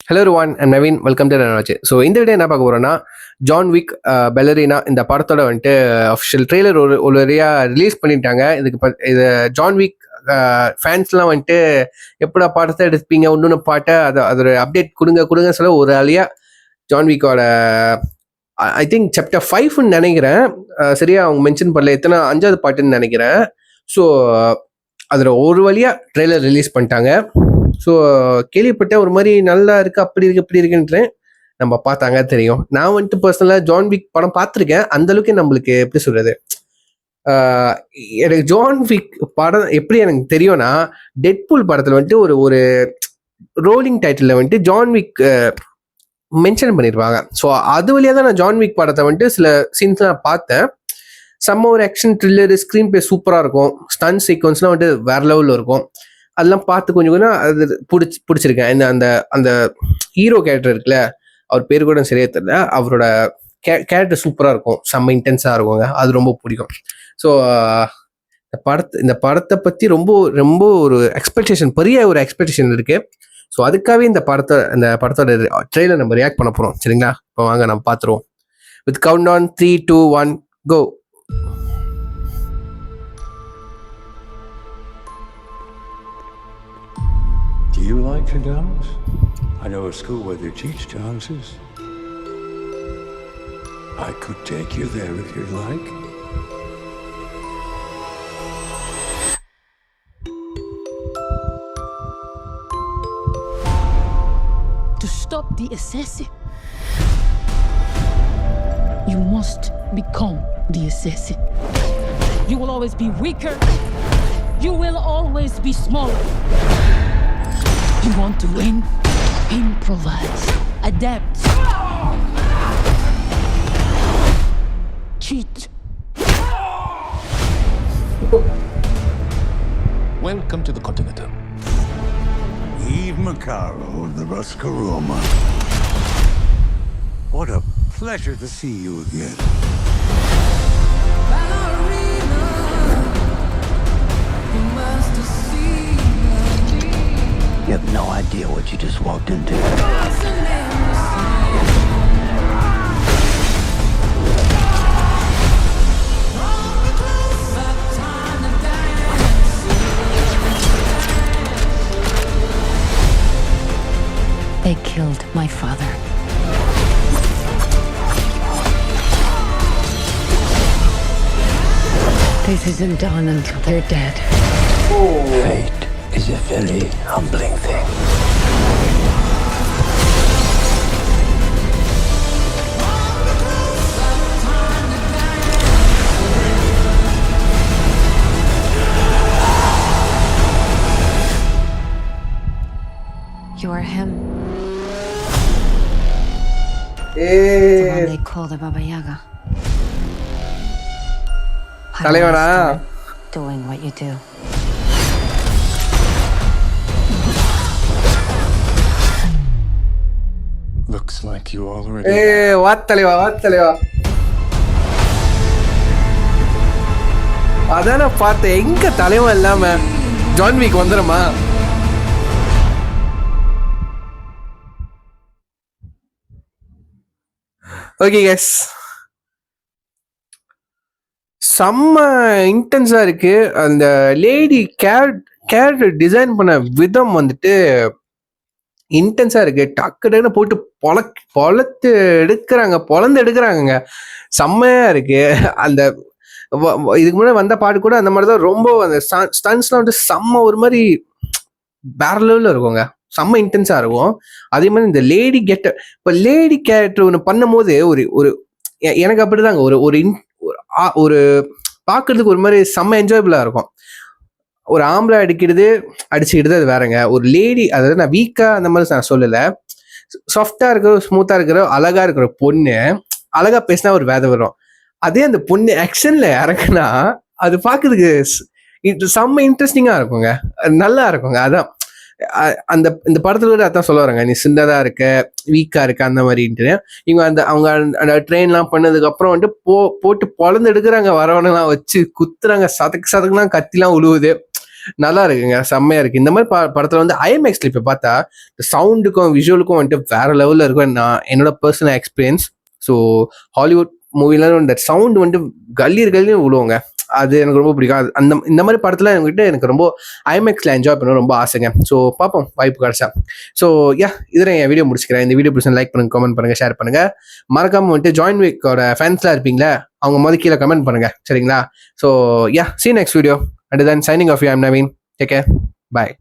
Hello Ruvan and Naveen, welcome to ரனாச்சு. So இந்த வீடியோ என்ன பார்க்க போகிறோன்னா, ஜான் விக் பெலரினா இந்த படத்தோட வந்துட்டு அஃபிஷியல் ட்ரெய்லர் ஒரு வழியாக ரிலீஸ் பண்ணிட்டாங்க. இது ஜான் விக் ஃபேன்ஸ்லாம் வந்துட்டு எப்படா படத்தை எடுப்பீங்க, இன்னொன்று பாட்டை அதோட அப்டேட் கொடுங்க சொல்ல ஒரு வழியாக ஜான் விக்கோட ஐ திங்க் சாப்டர் 5ன்னு நினைக்கிறேன். சரியா அவங்க மென்ஷன் பண்ணல, எத்தனை 5வது பாட்டுன்னு நினைக்கிறேன். ஸோ அதில் ஒரு வழியாக ட்ரெய்லர் ரிலீஸ் பண்ணிட்டாங்க. ஸோ கேள்விப்பட்ட ஒரு மாதிரி நல்லா இருக்கு, அப்படி இருக்கு இப்படி இருக்குன்றேன். நம்ம பார்த்தாங்க தெரியும். நான் வந்துட்டு பர்சனலாக ஜான் விக் படம் பார்த்துருக்கேன். அந்த அளவுக்கு நம்மளுக்கு எப்படி சொல்றது, எனக்கு ஜான் விக் படம் எப்படி எனக்கு தெரியும்னா, டெட்பூல் படத்தில் வந்துட்டு ஒரு ஒரு ரோலிங் டைட்டில் வந்துட்டு ஜான் விக் மென்ஷன் பண்ணியிருப்பாங்க. ஸோ அது வழியாக தான் நான் ஜான் விக் படத்தை வந்துட்டு சில சீன்ஸ் நான் பார்த்தேன். செம்ம ஒரு ஆக்ஷன் த்ரில்லர், ஸ்க்ரீன் பிளே சூப்பராக இருக்கும், ஸ்டன் சீக்வன்ஸ்லாம் வந்துட்டு வேற லெவலில் இருக்கும். அதெல்லாம் பார்த்து கொஞ்சம் அது பிடிச்சிருக்கேன். அந்த அந்த ஹீரோ கேரக்டர் இருக்குல்ல, அவர் பேர் கூட சரியா தெரியல, அவரோட கேரக்டர் சூப்பராக இருக்கும், செம்ம இன்டென்ஸாக இருக்குங்க, அது ரொம்ப பிடிக்கும். ஸோ இந்த படத்தை பற்றி ரொம்ப ரொம்ப ஒரு எக்ஸ்பெக்டேஷன், பெரிய ஒரு எக்ஸ்பெக்டேஷன் இருக்கு. ஸோ அதுக்காகவே இந்த படத்தோட ட்ரெய்லர் நம்ம ரியாக்ட் பண்ண போகிறோம். சரிங்களா, இப்போ வாங்க நம்ம பார்த்துருவோம். With count on 3, 2, 1 go. Do you like to dance? I know a school where they teach dances. I could take you there if you'd like. To stop the assassin, you must become the assassin. You will always be weaker. You will always be smaller. You want to win? Improvise. Adapt. Cheat. Welcome to the Continental. Eve Macaro of the Roscaroma. What a pleasure to see you again. You have no idea what you just walked into. They killed my father. This isn't done until they're dead. Fate is a very humbling thing. You are him. The one they call the Baba Yaga. I தலைவனா wanna start doing what you do. Looks like you already. வாத்தலைவா. அதான பார்த்தேன், எங்க தலைவன் இல்லாம John விக் வந்துடுமா? Okay case, செம்ம இன்டென்ஸா இருக்கு. அந்த லேடி கேரக்டர் டிசைன் பண்ண விதம் வந்துட்டு இன்டென்ஸா இருக்கு. டக்குன்னு போட்டு பொழந்து எடுக்கிறாங்க, செம்மையா இருக்கு. அந்த இதுக்கு முன்னாடி வந்த பாட்டு கூட அந்த மாதிரி தான், ரொம்ப அந்த ஸ்டன்ஸ்லாம் வந்து செம்ம ஒரு மாதிரி வேற லெவலில் இருக்குங்க, செம்ம இன்டென்ஸா இருக்கும். அதே மாதிரி இந்த லேடி கேரக்டர் ஒன்று பண்ணும் போது ஒரு எனக்கு அப்படிதாங்க ஒரு பார்க்கறதுக்கு ஒரு மாதிரி செம்ம என்ஜாயபிளா இருக்கும். ஒரு ஆம்பளை அடிச்சுக்கிடுது அது வேறங்க. ஒரு லேடி, அதாவது நான் வீக்கா அந்த மாதிரி நான் சொல்லலை, சாஃப்டா இருக்கிற, ஸ்மூத்தா இருக்கிற, அழகா இருக்கிற பொண்ணு அழகா பேசினா ஒரு வேதை வரும். அதே அந்த பொண்ணு ஆக்ஷன்ல இறக்குனா அது பார்க்கறதுக்கு செம்ம இன்ட்ரெஸ்டிங்கா இருக்குங்க, நல்லா இருக்குங்க. அதான் இந்த படத்துல கூட அதான் சொல்ல வராங்க, நீ சின்னதா இருக்க, வீக்கா இருக்க, அந்த மாதிரின்ட்டு. இவங்க அவங்க அந்த ட்ரெயின்லாம் பண்ணதுக்கு அப்புறம் வந்துட்டு போட்டு பொழந்து எடுக்கிறாங்க, வரவனெல்லாம் வச்சு குத்துறாங்க, சதக்குலாம் கத்திலாம் உழுவுது. நல்லா இருக்குங்க, செம்மையா இருக்கு. இந்த மாதிரி படத்துல வந்து ஐமேக்ஸ்ல இப்ப பார்த்தா சவுண்டுக்கும் விஷுவலுக்கும் வந்துட்டு வேற லெவல்ல இருக்கும். நான் என்னோட பர்சனல் எக்ஸ்பீரியன்ஸ். ஸோ ஹாலிவுட் மூவில இந்த சவுண்ட் வந்துட்டு கல்லீர்கள்லையும் விழுவுங்க, அது எனக்கு ரொம்ப பிடிக்கும். இந்த மாதிரி படத்துல என்கிட்ட எனக்கு ரொம்ப ஐமேக்ஸ்ல என்ஜாய் பண்ண ரொம்ப ஆசைங்க. ஸோ பார்ப்போம் வாய்ப்பு கிடைச்சா. ஸோ இதில் என் வீடியோ முடிச்சுக்கிறேன். இந்த வீடியோ பிடிச்சா லைக் பண்ணுங்க, கமெண்ட் பண்ணுங்க, ஷேர் பண்ணுங்க. மறக்காம வந்துட்டு ஜாயின் வீக்கோட ஃபேன்ஸ்லாம் இருப்பீங்களா, அவங்க மாதிரி கீழே கமெண்ட் பண்ணுங்க, சரிங்களா? So see you next video. Until then, signing off. I'm Naveen. Take care. Bye.